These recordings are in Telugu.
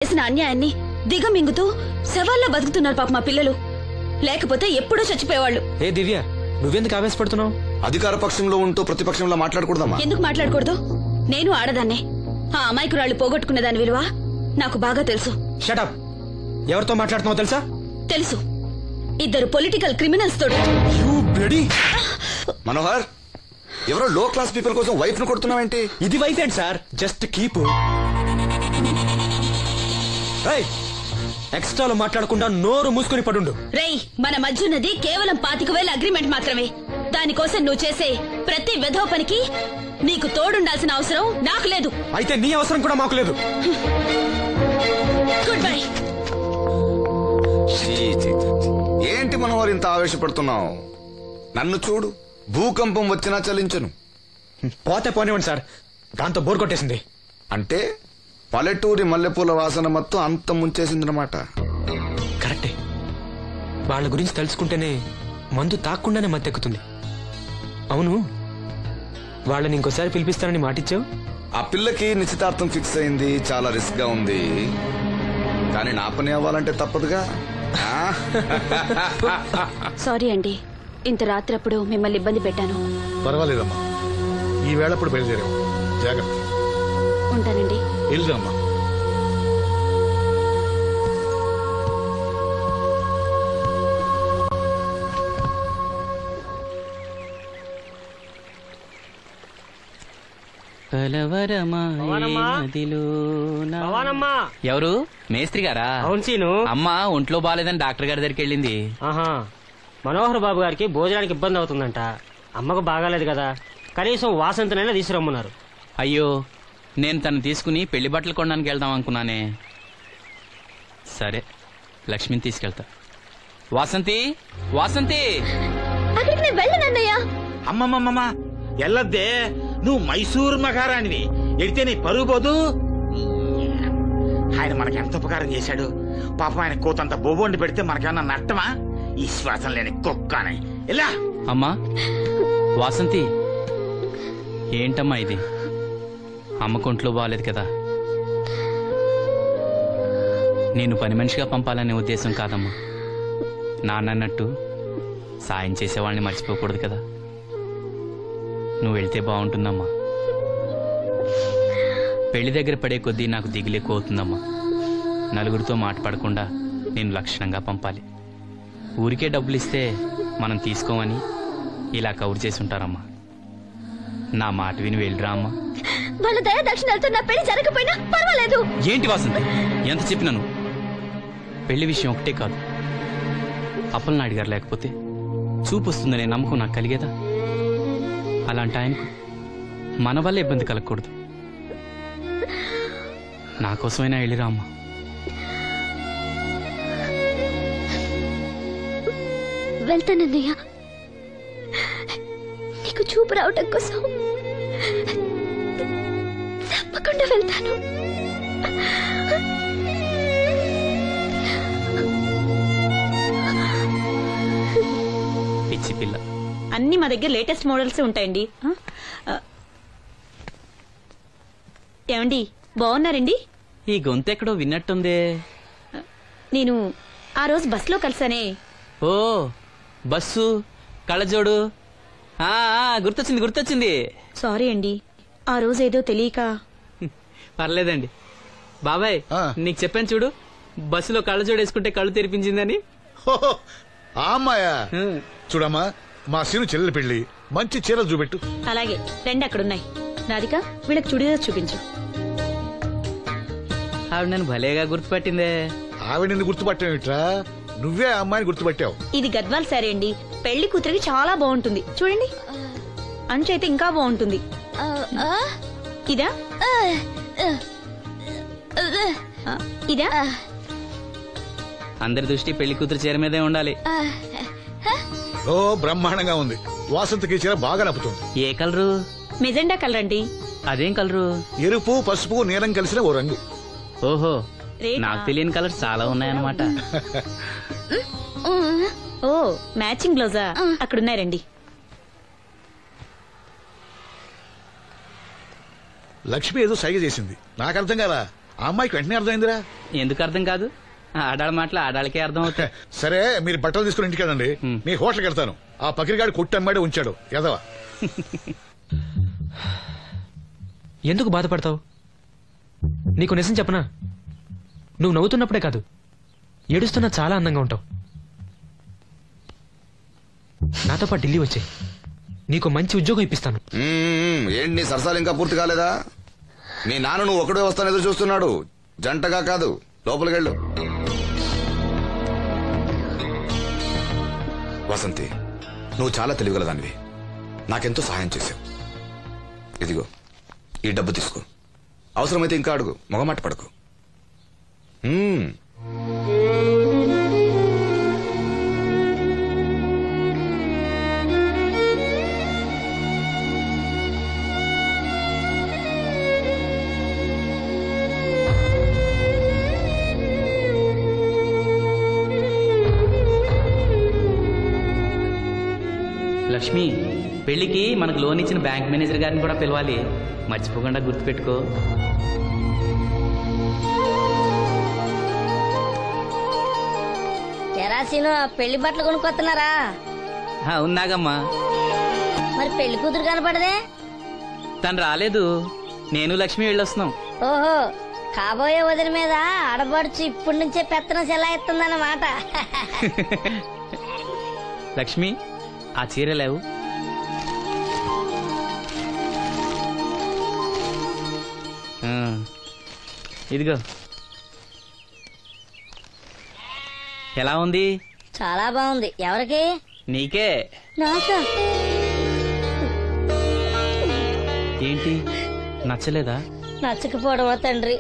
చేసిన అన్యాయాన్ని దిగమింగుతూ శవాల్లో బతుకుతున్నారు పాప మా పిల్లలు. లేకపోతే ఎప్పుడూ చచ్చిపోయేవాళ్ళు. ఏ దివ్య, నువ్వెందుకు ఆవేశపడుతున్నావు? అధికార పక్షంలో ఉంటూ ప్రతిపక్షంలో మాట్లాడకూడదమ్మా. ఎందుకు మాట్లాడకూడదు? నేను ఆడదాన్నే. ఆ అమాయకురాళ్ళు పోగొట్టుకునే దాని విలువ నాకు బాగా తెలుసు. షటప్. ఎవరితో మాట్లాడుతున్నావు తెలుసా? తెలుసు. ఇద్దరు పొలిటికల్ క్రిమినల్స్ తోటి. మనోహర్, ఎవరో లో క్లాస్ పీపుల్ కోసం వైఫ్ ను కొడుతున్నావేంటి? ఇది వైఫ్ ఏంటి సార్? Just keep. ఎక్స్ట్రాలో మాట్లాడకుండా నోరు మూసుకుని పడుండు. రేయ్, మన మధ్య ఉన్నది కేవలం 25,000 అగ్రిమెంట్ మాత్రమే. దానికోసం నువ్వు చేసే ప్రతి వెధవ పనికి నీకు తోడుండాల్సిన అవసరం నాకు లేదు. అయితే నీ అవసరం కూడా మాకు లేదు. Good bye. ఏంటి మనోహర్ ఇంత ఆవేశపడుతున్నావు? నన్ను చూడు, భూకంపం వచ్చినా చలించను. పోతే పోనివ్వండి సార్, దాంతో బోర్ కొట్టేసింది. అంటే పల్లెటూరి మల్లెపూల వాసన మొత్తం అంత ముంచేసిందన్నమాట. కరెక్టే. వాళ్ళ గురించి తెలుసుకుంటేనే మందు తాక్కుండానే మత్తెక్కుతుంది. అవును, వాళ్ళని ఇంకోసారి పిలిపిస్తానని మాటిచ్చావు. ఆ పిల్లకి నిశ్చితార్థం ఫిక్స్ అయింది. చాలా రిస్క్ గా ఉంది, కానీ నా పని అవ్వాలంటే తప్పదుగా. సారీ అండి, ఇంత రాత్రప్పుడు మిమ్మల్ని ఇబ్బంది పెట్టాను. పర్వాలేదమ్మా, ఈ వేళప్పుడు బయలుదేరావు. జాగ్రత్త. ఉంటానండి. వెళ్దామా. ఎవరు? మేస్త్రి గారా? అవును సీను. అమ్మా ఒంట్లో బాలేదని డాక్టర్ గారి దగ్గరికి వెళ్ళింది. మనోహర్ బాబు గారికి భోజనానికి ఇబ్బంది అవుతుందంట. అమ్మకు బాగాలేదు కదా, కనీసం వాసంతనైనా తీసుకురమ్మన్నారు. అయ్యో, నేను తను తీసుకుని పెళ్లి బట్టలు కొనడానికి వెళ్దాం అనుకున్నానే. సరే, లక్ష్మిని తీసుకెళ్తా. వాసంతి, వాసంతి. అమ్మమ్మమ్మ, ఎల్లద్దే, నువ్వు మైసూరు మహారాణివి. ఎడితే నీ పరుగు పోదు. ఆయన మనకి ఎంత ఉపకారం చేశాడు. పాపం ఆయన కోతంత బొబ్బొండి పెడితే మనకేమన్నా నష్టమా? ఈ శ్వాసం లేని కుక్కని. ఇలా అమ్మా వాసంతి, ఏంటమ్మా ఇది? అమ్మకుంట్లో బాగాలేదు కదా. నేను పని మనిషిగా పంపాలనే ఉద్దేశం కాదమ్మా. నాన్నన్నట్టు సాయం చేసేవాళ్ళని మర్చిపోకూడదు కదా. నువ్వు వెళ్తే బాగుంటుందమ్మా. పెళ్లి దగ్గర పడే కొద్దీ నాకు దిగులెక్కువ అవుతుందమ్మా. నలుగురితో మాట పడకుండా నేను లక్షణంగా పంపాలి. ఊరికే డబ్బులు ఇస్తే మనం తీసుకోమని ఇలా కవర్ చేసి ఉంటారమ్మా. నా మాట విని వెళ్ళిరా అమ్మా. వాళ్ళ దయ దక్షిణాలతో నా పెళ్లి జరగకపోయినా పర్వాలేదు. ఏంటి వాసంతి, ఎంత చెప్పినాను? పెళ్లి విషయం ఒకటే కాదు, అప్పలనాయుడు గారు లేకపోతే చూపు వస్తుందనే నమ్మకం నాకు కలిగేదా? అలాంటి ఆయనకు మన వల్ల ఇబ్బంది కలగకూడదు. నా కోసమైనా వెళ్ళిరా అమ్మా. వెళ్తానన్నయ్య, నీకు చూపు రావటం కోసం తప్పకుండా వెళ్తాను. పిచ్చి పిల్ల. అన్ని మా దగ్గర లేటెస్ట్ మోడల్స్ ఉంటాయండి. ఏమండి, బాగున్నారండి? ఈ గొంతు ఎక్కడో విన్నట్టుందే. నేను ఆ రోజు బస్సులో కలిసానే. ఓ, బస్సు, కళ్ళజోడు. గుర్తొచ్చింది గుర్తొచ్చింది. సారీ అండి, ఆ రోజు ఏదో తెలియక. పర్లేదండి. బాబాయ్, నీకు చెప్పాను చూడు, బస్సులో కళ్ళజోడు వేసుకుంటే కళ్ళు తెరిపించిందని. అమ్మాయా? చూడమ్మా, మా సీను చెల్లెలు పెళ్లి, మంచి చీరలు చూపెట్టు. అలాగే, రెండు అక్కడున్నాయి. రాధిక, వీళ్ళకి చుడిదార్ చూపించు. ఆవిడ నన్ను భలేగా గుర్తుపట్టిందే. ఆవిడ నిన్ను గుర్తుపట్టావిట్రా? నువ్వే ఆ అమ్మాయిని గుర్తుపట్టావు. ఇది గద్వాల్ సారీ అండి, పెళ్లి కూతురికి చాలా బాగుంటుంది. చూడండి, అంచు అయితే ఇంకా బాగుంటుంది. ఇదా ఇదా? అందరి దృష్టి పెళ్లి కూతురు చీర మీదే ఉండాలి. ఓ, బ్రహ్మాండంగా ఉంది. వాసంతకి చీర బాగా నప్పుతుంది. ఏ కలరు? మెజెండా కలర్ అండి. అదేం కలరు? ఎరుపు, పసుపు, నీలం కలిసిన ఓ రంగు. ఓహో, నాకు తెలియని కలర్ చాలా ఉన్నాయన్నమాట. ఓ, మ్యాచింగ్ బ్లౌజా? అక్కడున్నారండి. లక్ష్మి ఏదో సైగ చేసింది, నాకు అర్థం కదా. ఆ అమ్మాయికి వెంటనే అర్థమైందిరా. ఎందుకు అర్థం కాదు? ఆడాళ్ళ మాటలు ఆడాళ్ళకే అర్థం అవుతాయి. సరే మీరు బట్టలు తీసుకుని ఇంటికి వెళ్ళండి. నీ హోటల్కి వెళ్తాను. ఆ పకిరిగాడు కొట్టి అమ్మాడే ఉంచాడు ఎదవా. ఎందుకు బాధపడతావు? నీకు నిజం చెప్పనా, నువ్వు నవ్వుతున్నప్పుడే కాదు ఏడుస్తున్నా చాలా అందంగా ఉంటావు. నాతో పాటు ఢిల్లీ వచ్చే, నీకు మంచి ఉద్యోగం ఇప్పిస్తాను. ఏంటి నీ సరసాలు ఇంకా పూర్తి కాలేదా? మీ నాన్న నువ్వు ఒకడే వస్తాను ఎదురు చూస్తున్నాడు, జంటగా కాదు. లోపలికి వెళ్ళు. వసంతి, నువ్వు చాలా తెలివిగలదానివి. నాకెంతో సహాయం చేశావు. ఇదిగో ఈ డబ్బు తీసుకో. అవసరమైతే ఇంకా అడుగు, మొగమాట పడకు. లక్ష్మి, పెళ్లికి మనకు లోన్ ఇచ్చిన బ్యాంక్ మేనేజర్ గారిని కూడా పిలవాలి, మర్చిపోకుండా గుర్తుపెట్టుకో. తెరాసీను పెళ్లి బట్టలు కొనుక్కొస్తున్నారా? ఉన్నాగమ్మా. మరి పెళ్లి కూతురు కనపడదే? తను రాలేదు, నేను లక్ష్మి వెళ్ళొస్తున్నాం. ఓహో, కాబోయే వదిన మీద ఆడబడుచు ఇప్పటి నుంచే పెత్తనం సెలాయిస్తుందన్నమాట. లక్ష్మి, ఆ చీర లేవు. ఇదిగో. ఎలా ఉంది? చాలా బాగుంది. ఎవరికి? నీకే. నాకా? ఏంటి, నచ్చలేదా? నచ్చకపోవడమా తండ్రి?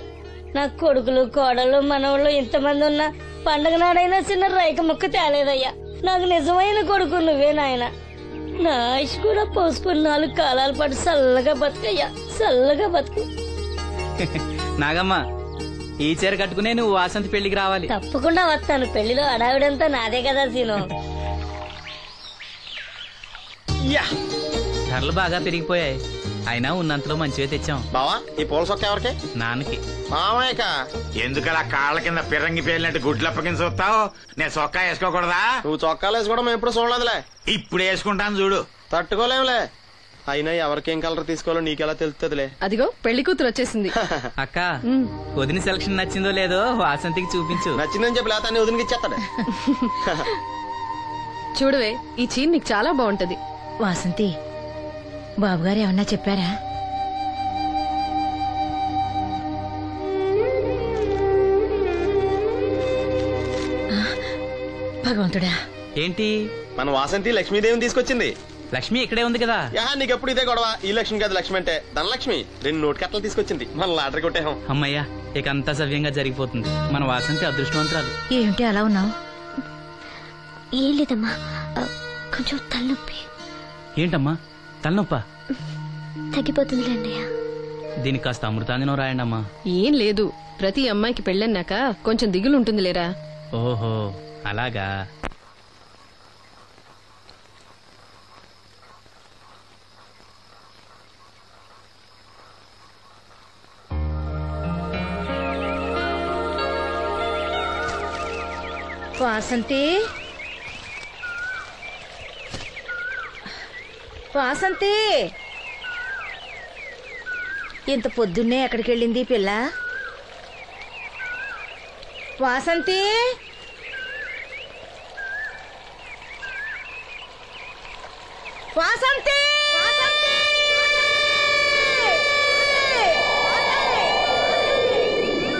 నా కొడుకులు కోడలు మనవాళ్ళు ఇంతమంది ఉన్నా పండగ నాడైనా చిన్న రైక ముక్క తేలేదయ్యా. నాకు నిజమైన కొడుకు నువ్వే నాయన. నా ఆయుష్ కూడా పోసుకుని 4 కాలాల పాటు చల్లగా బతుకయ్యా, చల్లగా బతుకు. నాగమ్మ, ఈ చీర కట్టుకునే నువ్వు వాసంతి పెళ్లికి రావాలి. తప్పకుండా వస్తాను. పెళ్లిలో అడావిడంతా నాదే కదా సీను. ధరలు బాగా పెరిగిపోయాయి, అయినా ఉన్నంతలో మంచివే తెచ్చాం. బావా, ఈ పూల సొక్క ఎవరికి? నాన్నకి. మామయ్యక. ఎందుకలా కాళ్ళ కింద పిరంగి పేలినట్టు గుడ్లప్పకింద చూస్తావు? నేను చొక్కా వేసుకోకూడదా? నువ్వు చొక్కాలు వేసుకోవడం మేము ఎప్పుడు చూడలేదులే. ఇప్పుడు వేసుకుంటాను చూడు. తట్టుకోలేములే. అయినా ఎవరికేం కలర్ తీసుకోవాలో నీకెలా తెలుస్తుందిలే. అదిగో పెళ్లి కూతురు వచ్చేసింది. అక్క, వదిన సెలక్షన్ నచ్చిందో లేదో వాసంతికి చూపించు. నచ్చిందని చెప్పి లేత వదినకి ఇచ్చేస్తాడు. చూడవే, ఈ చీర నీకు చాలా బాగుంటది. వాసంతి, బాబుగారు ఏమన్నా చెప్పారా? భగవంతుడా, ఏంటి? మన వాసంతి లక్ష్మీదేవిని తీసుకొచ్చింది. లక్ష్మి ఇక్కడే ఉంది కదా. నీకెప్పుడు ఇదే గొడవ. ఈ లక్ష్మి కాదు, లక్ష్మి అంటే ధనలక్ష్మి. 2 నోటు కట్టలు తీసుకొచ్చింది. మన లాటరీ కొట్టేహం. అమ్మయ్యా, ఇక అంతా సవ్యంగా జరిగిపోతుంది. మన వాసంతి అదృష్టవంతురాలు. ఏమిటి అలా ఉన్నావు? ఏం లేదమ్మా, కొంచెం తలనొప్పి. ఏంటమ్మా తలనొప్పా? తగ్గిపోతుంది అన్నయ్య. దీనికి కాస్త అమృతాంజనం రాయండి అమ్మా. ఏం లేదు, ప్రతి అమ్మాయికి పెళ్ళన్నాక కొంచెం దిగులు ఉంటుంది లేరా. ఓహో, అలాగా. వాసంతి, వాసంతి, ఇంత పొద్దున్నే ఎక్కడికి వెళ్ళింది పిల్ల? వాసంతి, వాసంతి,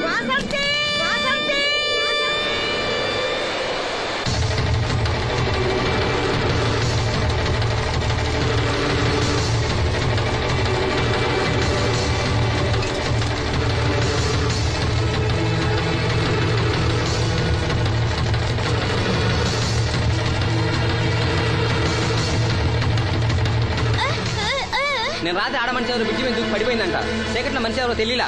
వాసంతి, వాసంతి. నేను రాత్రి ఆడ మనిషి ఎవరు బిడ్జి మీద దూకి పడిపోయిందంట. చీకట్లో మనిషి ఎవరో తెలియలా.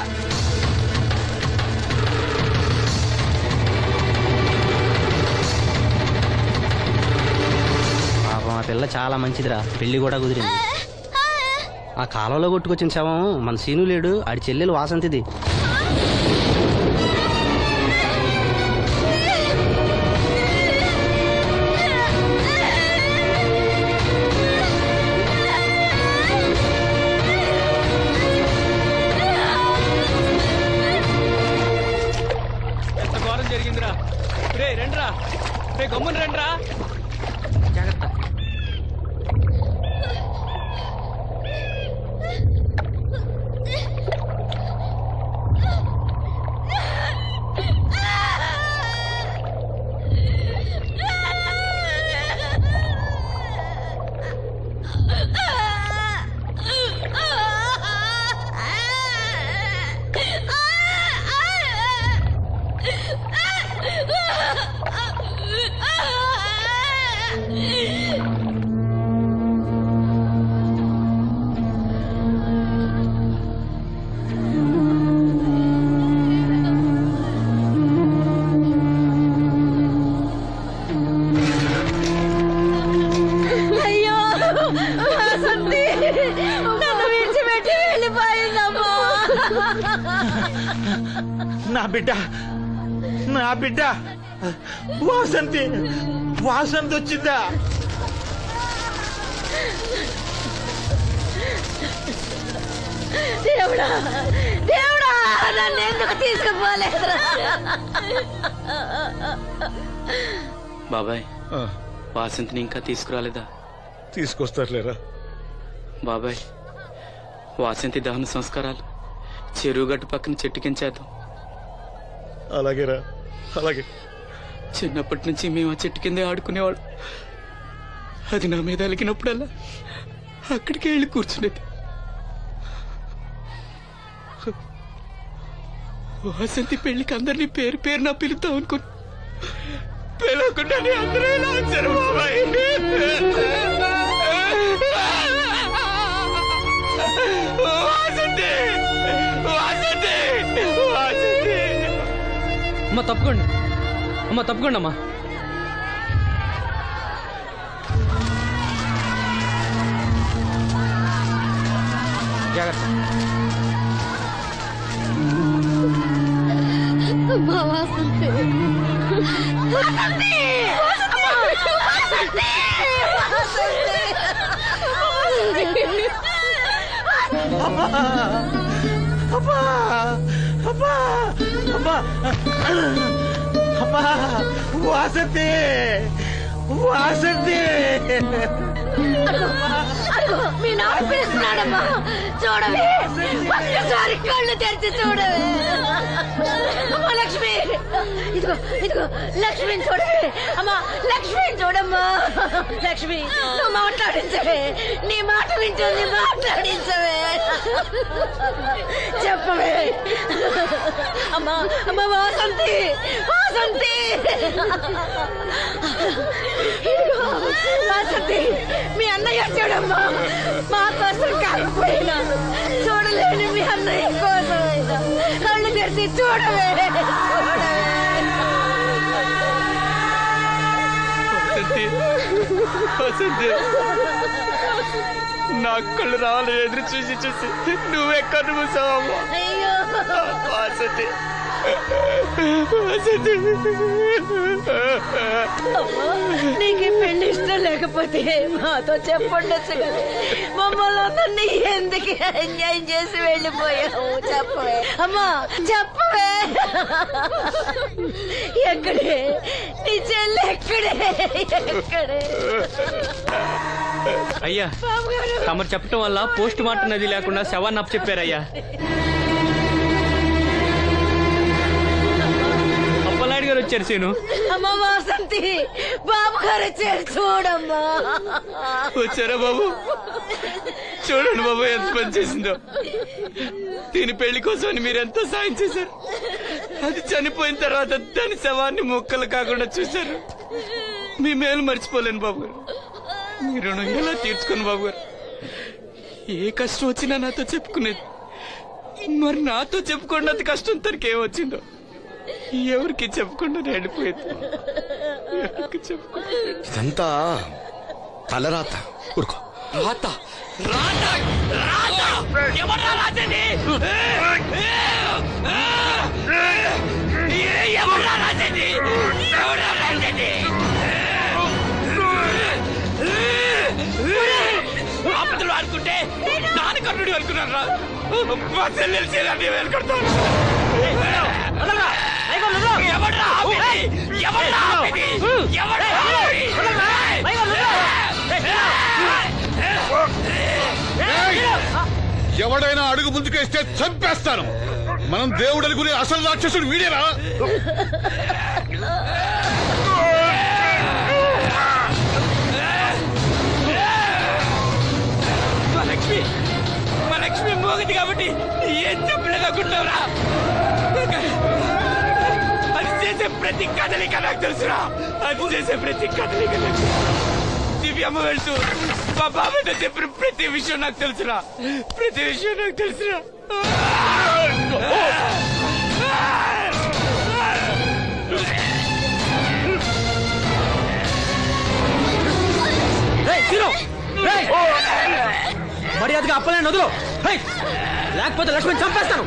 పాపం ఆ పిల్ల చాలా మంచిదిరా. పెళ్లి కూడా కుదిరింది. ఆ కాలంలో కొట్టుకొచ్చిన శవం మన సీను లేడు, ఆడి చెల్లెలు వాసంతిది. జరిగిందిరా రే రండ్రా రే గమ్మున రండ్రా జాగ్రత్త. అయ్యో వాసంతి నన్ను విడిచిపెట్టి వెళ్ళిపోయిందమ్మా. నా బిడ్డ నా బిడ్డ వాసంతి వాసంతి వచ్చిందా? దేవుడా దేవుడా నన్ను ఎందుకు తీసుకుపోలేదురా? బాబాయ్ వాసంతిని ఇంకా తీసుకురాలేదా? తీసుకొస్తారులేరా. బాబాయ్ వాసంతి దహన సంస్కారాలు చెరువు గట్టు పక్కన చెట్టు కించేద్దాం. అలాగేరా, అలాగే. చిన్నప్పటి నుంచి మేము ఆ చెట్టు కిందే ఆడుకునేవాడు. అది నా మీద అలిగినప్పుడల్లా అక్కడికి వెళ్ళి కూర్చునేది. వాసంతి పెళ్లికి అందరినీ పేరు పేరు నా పిలుద్దాం అనుకుని పిలవకుండానే అందరూ ఇలా వచ్చారు బాబాయ్. వాసంతి వాసంతి వాసంతి. అమ్మ తప్పకుండా అమ్మ తప్పకుండా అమ్మా. జాగ్రత్త. అమ్మా వాసంతి వాసంతి వాసంతి అమ్మా అమ్మా అమ్మా అమ్మా అమ్మా వాసంతి వాసంతి. అదిగో మీ నాన్న పిలుస్తున్నాడమ్మా. చూడవే ఒక్కసారి కళ్ళు తెరిచి చూడవే. అమ్మా లక్ష్మి ఇదిగో ఇదిగో లక్ష్మిని చూడవే. అమ్మా లక్ష్మిని చూడమ్మా. లక్ష్మి నువ్వు మాట్లాడించవే. నీ మాట వింటుంది మాట్లాడించవే. చెప్పవే. అమ్మా అమ్మా వాసంతి వాసంతి. ఇదిగో వాసంతి మీ అన్నయ్య చూడమ్మా. మా కోసం కాకపోయినా చూడలేని మీ అన్నయ్య కోసమైనా కళ్ళు తెరిచి చూడవే నా కళ్ళు రావాలి ఎదురు చూసి చూసి నువ్వెక్కడ మూసావమ్మా. అయ్యో వాసంతి నీకు పెళ్లి ఇష్టం లేకపోతే మాతో చెప్పండొచ్చు కదా. మమ్మల్ని అందరినీ ఎందుకు ఎంజాయ్ చేసి వెళ్ళిపోయావు చెప్పవే. అమ్మా చెప్పవే. ఎక్కడే నీ చెల్లి ఎక్కడే ఎక్కడే? అయ్యా తమరు చెప్పటం వల్ల పోస్ట్ మార్టం నది లేకుండా శవాన్ని అప్పచెప్పారయ్యా. అప్పలనాయుడు గారు వచ్చారు సీను. అమ్మ వాసంతి బాబు గారు వచ్చారు చూడమ్మా. వచ్చారా బాబు? చూడండి బాబు ఎంత పని చేసిందో. దీని పెళ్లి కోసమని మీరు ఎంతో సాయం చేశారు. అది చనిపోయిన తర్వాత దాని శవాన్ని ముక్కలు కాకుండా చూశారు. మీ మేలు మర్చిపోలేను బాబు గారు. మీ రుణం ఎలా తీర్చుకోను బాబు గారు. ఏ కష్టం వచ్చినా నాతో చెప్పుకునేది. మరి నాతో చెప్పుకున్నది కష్టం తనకి ఏమొచ్చిందో ఎవరికి చెప్పకుండా వెళ్ళిపోయేది. ఎవరికి చెప్పకుండా ఇదంతా తలరాత. ఊరుకో. రాత రాత రాత ఎవరా రాజని? ఎవరా రాజని? ఎవరా రాజని? ఆపదలు అనుకుంటే నాన్న కర్ణుడి అనుకున్నాను రా. మా చెల్లెలు చెల్లని వెళ్ళుకుంటాను. ఎవడ్రా? ఎవడైనా అడుగు ముందుకేస్తే చంపేస్తాను. మనం దేవుడు అనుకునే అసలు రాక్షసుడు వీడేరా? మా లక్ష్మి మోగది కాబట్టి ఏం చెప్పలేదనుకుంటున్నావురా? అది చేసే ప్రతి కదలిక నాకు తెలుసురా. అది చేసే ప్రతి కదలిక నాకు దివ్యమ్మ వెళ్తూ మా బాబాయ్తో చెప్పిన ప్రతి విషయం నాకు తెలుసురా. ప్రతి విషయం నాకు తెలుసురా. మర్యాదగా అప్పలే వదులు, లేకపోతే లక్ష్మిని చంపేస్తాను.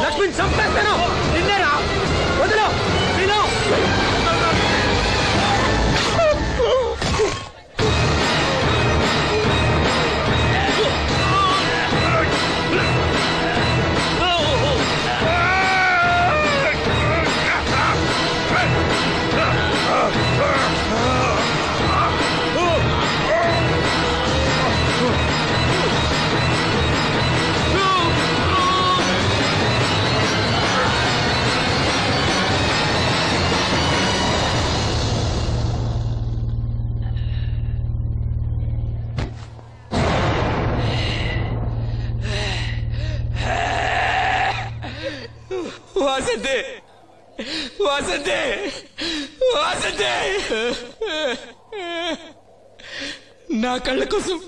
లక్ష్మిని చంపేస్తాను. నిన్నేరా వదులు. వాసంతి, వాసంతి, వాసంతి, నా కళ్ళ కోసం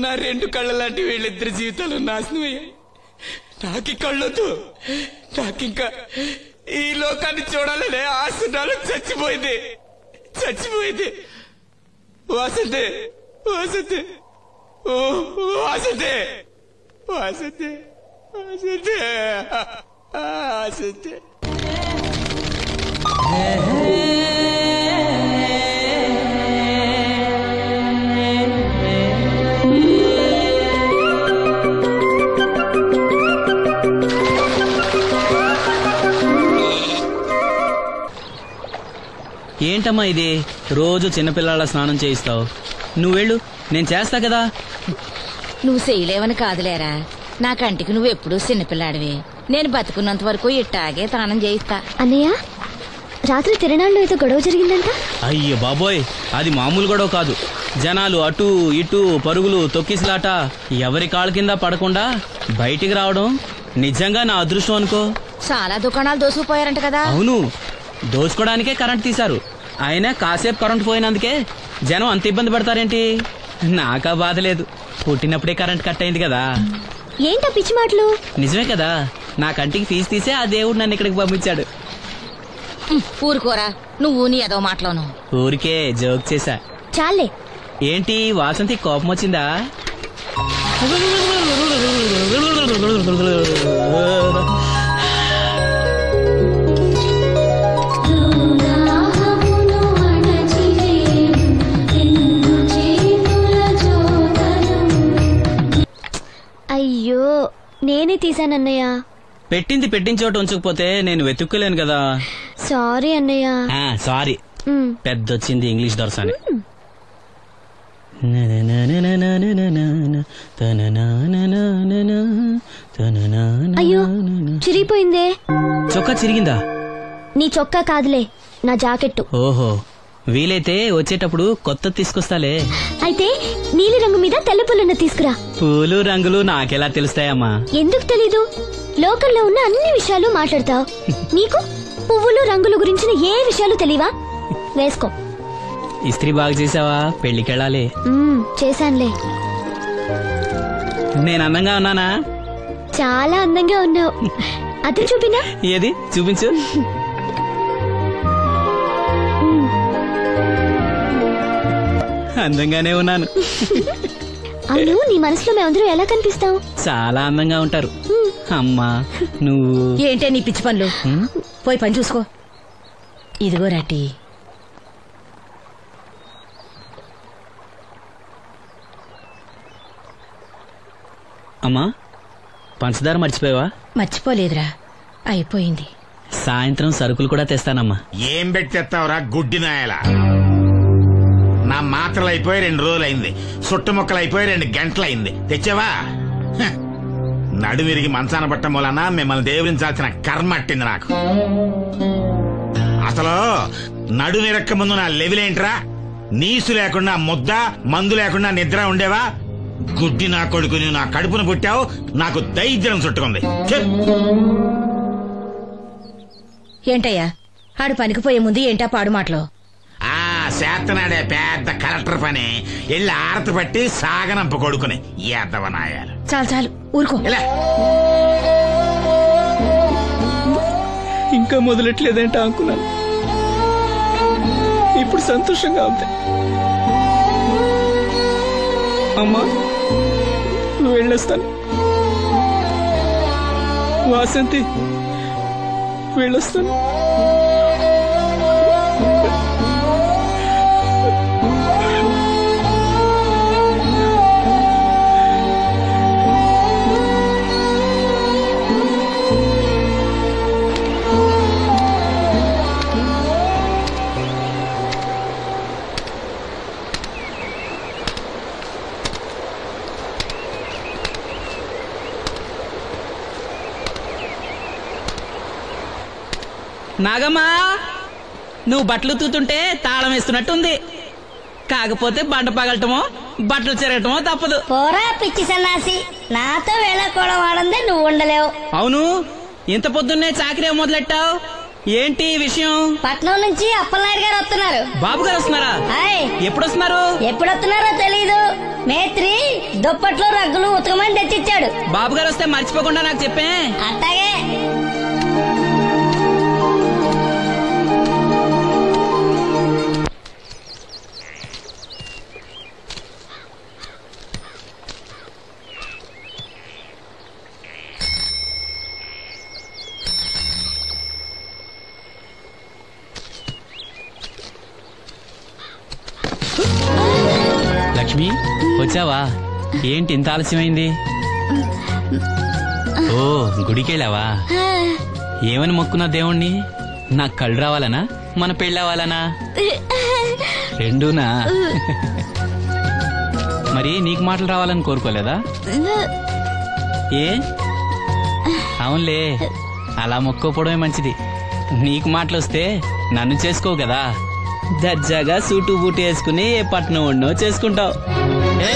నా రెండు కళ్ళ లాంటి వీళ్ళిద్దరి జీవితాలు నాశనమయ్యాయి. నాకి కళ్ళొద్దు, నాకింకా ఈ లోకాన్ని చూడాలనే ఆశ నాలో చచ్చిపోయింది, చచ్చిపోయింది. వాసంతి, వాసంతి, ఓ వాసంతి, వాసంతి, వాసంతి, వాసంతి. ఏంటమ్మా ఇది? రోజు చిన్నపిల్లల స్నానం చేయిస్తావు. నువ్వెళ్ళు, నేను చేస్తా కదా. నువ్వు చేయలేవని కాదులేరా, నా కంటికి నువ్వు ఎప్పుడూ చిన్నపిల్లాడివి. నేను బతుకున్నంత వరకు ఇట్టాగే స్నానం చేయిస్తా. అన్నయ్య, రాత్రి తిరణాల్లో ఏదో గొడవ జరిగిందంట. అయ్యో బాబోయ్, అది మామూలు గొడవ కాదు. జనాలు అటు ఇటు పరుగులు, తొక్కిసలాట, ఎవరి కాళ్ళ కింద పడకుండా బయటికి రావడం నిజంగా నా అదృష్టం అనుకో. చాలా దుకాణాలు దోసుకుపోయారంట కదా. అవును, దోచుకోవడానికే కరెంట్ తీశారు. అయినా కాసేపు కరెంట్ పోయినందుకే జనం అంత ఇబ్బంది పడతారేంటి? నాకా బాధ లేదు, పుట్టినప్పుడే కరెంట్ కట్ అయింది కదా. ఏంటా పిచ్చి మాటలు? నిజమే కదా, నా కంటికి ఫీజు తీసే ఆ దేవుడు నన్ను ఇక్కడికి పంపించాడు. ఊరుకోరా, నువ్వు నీ ఏదో మాటలోను. ఊరికే జోక్ చేశా. చాలే. ఏంటి వాసంతి, కోపం వచ్చిందా? అయ్యో, నేనే తీసానన్నయ్య. పెట్టింది పెట్టిన చోట ఉంచకపోతే నేను వెతుక్కోలేను కదా. సారీ అన్నయ్య. సారీ. పెద్దొచ్చింది ఇంగ్లీష్ దొరసాని. అయ్యో, చిరిగిపోయిందే. చొక్కా చిరిగిందా? నీ చొక్కా కాదులే, నా జాకెట్టు. ఓహో, వీలైతే వచ్చేటప్పుడు కొత్త తీసుకొస్తాలే. అయితే నీలి రంగు మీద తెల్ల పుల్లన్న తీసుకురా. పూలు రంగులు నాకెలా తెలుస్తాయమ్మా? ఎందుకు తెలీదు? లోకల్లో ఉన్న అన్ని విషయాలు మాట్లాడతావు. నీకు పువ్వులు రంగులు గురించిన ఏ విషయాలు తెలియవా? వేసుకో. ఇస్త్రీ బాగా చేసావా? పెళ్లికెళ్ళాలి. చేశానులే. నేను అందంగా ఉన్నానా? చాలా అందంగా ఉన్నావు. అది చూపినా? ఏది చూపించు. అందంగానే ఉన్నాను. అవును, నీ మనసులో మేమందరం ఎలా కనిపిస్తాం? చాలా అందంగా ఉంటారు. అమ్మా నువ్వు ఏంటే నీ పిచ్చి పనులు? పోయి పని చూసుకో. ఇదిగో రాటి. అమ్మా పంచదార మర్చిపోయావా? మర్చిపోలేదురా, అయిపోయింది. సాయంత్రం సరుకులు కూడా తెస్తానమ్మా. ఏం పెట్టి తెస్తావురా గుడ్డి నాయలా? నా మాత్రలు అయిపోయి 2 రోజులైంది, సుట్టుముక్కలు అయిపోయి 2 గంటలైంది. తెచ్చావా? నడుమిరిగి మంచాన పట్టం వలన మిమ్మల్ని దేవురించాల్సిన కర్మ అట్టింది నాకు. అసలు నడుమిరక్క ముందు నా లెవెలేంట్రా? నీసు లేకుండా ముద్ద, మందు లేకుండా నిద్ర ఉండేవా? గుడ్డి నా కొడుకుని నా కడుపును పుట్టావు, నాకు దైద్యం చుట్టుకుంది. ఏంటయ్యా ఆడు పనికిపోయే ముందు ఏంటా పాడు మాటలు? చేతనాడే పెద్ద కలెక్టర్ పని. ఎల్లి ఆరతి పట్టి సాగనంప కొడుకుని ఎద్దవనాయాలు. చాలు చాలు ఊరుకో. ఇంకా మొదలెట్లేదేంటా అనుకున్నాను. ఇప్పుడు సంతోషంగా ఉంది. అమ్మా నువ్వు వెళ్ళొస్తాను. వాసంతి వెళ్ళొస్తాను. నాగమ్మా నువ్వు బట్టలు తూతుంటే తాళం వేస్తున్నట్టుంది. కాకపోతే బండ పగలటమో బట్టలు చెరగటమో తప్పదు. పోరా పిచ్చి సన్నాసి, నాతో వేళకోవడం వాడందే నువ్వు ఉండలేవు. అవును, ఇంత పొద్దున్నే చాకరీ మొదలెట్టావు, ఏంటి విషయం? పట్నం నుంచి అప్పలనాయుడు గారు వస్తున్నారు. బాబు గారు వస్తున్నారా? ఎప్పుడు వస్తున్నారు? ఎప్పుడు వస్తున్నారో తెలీదు. మేత్రి దుప్పట్లు రగ్గులు ఉతకమని తెచ్చిచ్చాడు. బాబు గారు వస్తే మర్చిపోకుండా నాకు చెప్పే. అట్టాగే. లక్ష్మి వచ్చావా? ఏంటి ఇంత ఆలస్యమైంది? ఓ గుడికెళ్ళావా? ఏమని మొక్కున్నా దేవుణ్ణి? నాకు కళ్ళు రావాలనా, మన పెళ్ళవాలనా? రెండూనా? మరి నీకు మాటలు రావాలని కోరుకోలేదా? ఏ అవునులే, అలా మొక్కోపోవడమే మంచిది. నీకు మాటలు వస్తే నన్ను చేసుకోవు కదా, దర్జాగా సూటు బూటు వేసుకుని ఏ పట్నం ఉండో చేసుకుంటావు. ఏ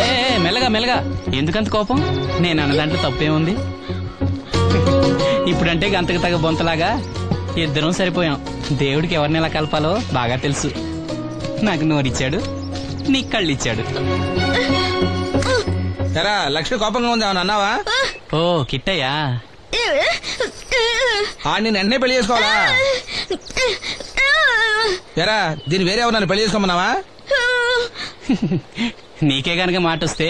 మెల్లగా మెల్లగా, ఎందుకంత కోపం? నేను అన్న దాంట్లో తప్పేముంది? ఇప్పుడంటే గంతకు తగ్గ బొంతలాగా ఇద్దరం సరిపోయాం. దేవుడికి ఎవరిని ఎలా కలపాలో బాగా తెలుసు. నాకు నోరిచ్చాడు, నీకు కళ్ళు ఇచ్చాడు. లక్ష్మి కోపంగా ఉంది, ఏమన్నా అన్నావా? ఓ కిట్టయ్యా, నేను వెంటనే పెళ్లి చేసుకోవాలా? ఎరా దీన్ని వేరే ఎవరు పెళ్లి చేసుకోమన్నావా? నీకే గనక మాట వస్తే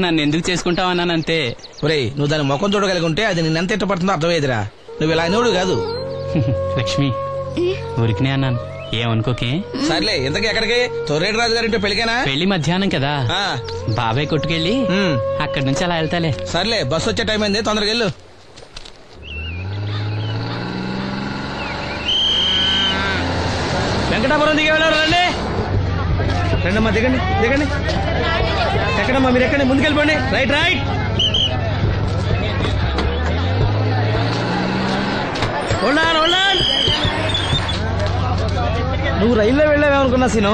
నన్ను ఎందుకు చేసుకుంటావన్నానంతే. ఒరేయ్ నువ్వు దాని ముఖం చూడగలిగి ఉంటే అది నిన్నెంత ఇష్టపడుతుందో అర్థమయ్యేదిరా. నువ్వు ఇలా అనేవాడు కాదు. లక్ష్మి ఊరికినే అన్నాను, ఏమనుకోకే. సర్లే, ఇంతకీ ఎక్కడికి? తొర్రేటి రాజు గారింటే పెళ్లికేనా? పెళ్లి మధ్యాహ్నం కదా, బాబాయ్ కొట్టుకెళ్ళి అక్కడి నుంచి అలా వెళ్తాలే. సర్లే, బస్సు వచ్చే టైం అయింది, తొందరగా వెళ్ళు. వెంకటాపురం దిగే వెళ్ళారు. రండి రండమ్మా, దిగండి దిగండి. ఎక్కడమ్మా మీరు? ఎక్కండి, ముందుకెళ్ళిపోండి. Right right. నువ్వు రైల్లో వెళ్ళావేమనుకున్నా సీను.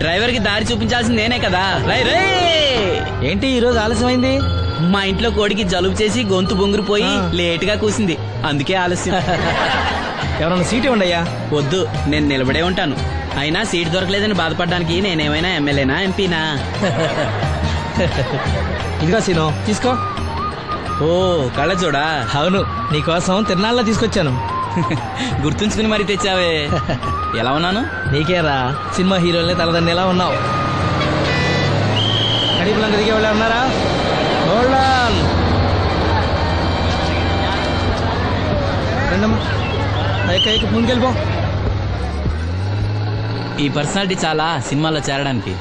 డ్రైవర్ కి దారి చూపించాల్సింది నేనే కదా. రై రై. ఏంటి ఈరోజు ఆలస్యమైంది? మా ఇంట్లో కోడికి జలుబు చేసి గొంతు బొంగురుపోయి లేట్ గా కూసింది, అందుకే ఆలస్యం. ఎవరన్నా సీట్ ఇవ్వండి అయ్యా. వద్దు, నేను నిలబడే ఉంటాను. అయినా సీట్ దొరకలేదని బాధపడడానికి నేనేమైనా ఎమ్మెల్యేనా ఎంపీనా? ఇదిగో సీను తీసుకో. ఓ కళ్ళజోడా? అవును, నీకోసం తిరునాళ్ళ తీసుకొచ్చాను. గుర్తుంచుకుని మరి తెచ్చావే. ఎలా ఉన్నాను? నీకేరా, సినిమా హీరోల్ని తలదండి ఎలా ఉన్నావు. కడిపులంక దిగే వాళ్ళు ఉన్నారా? ముందుకెళ్ళిపో. ఈ పర్సనాలిటీ చాలా సినిమాలో చేరడానికి.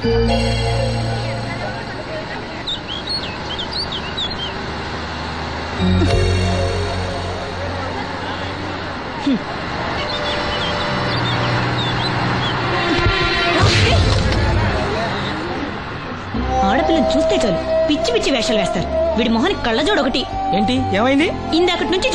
ఆడపిల్లని చూస్తే చాలు పిచ్చి పిచ్చి వేషాలు వేస్తారు. వీడి మొహానికి కళ్ళజోడు ఒకటి. ఏంటి ఏమైంది? ఇందాకటి నుంచి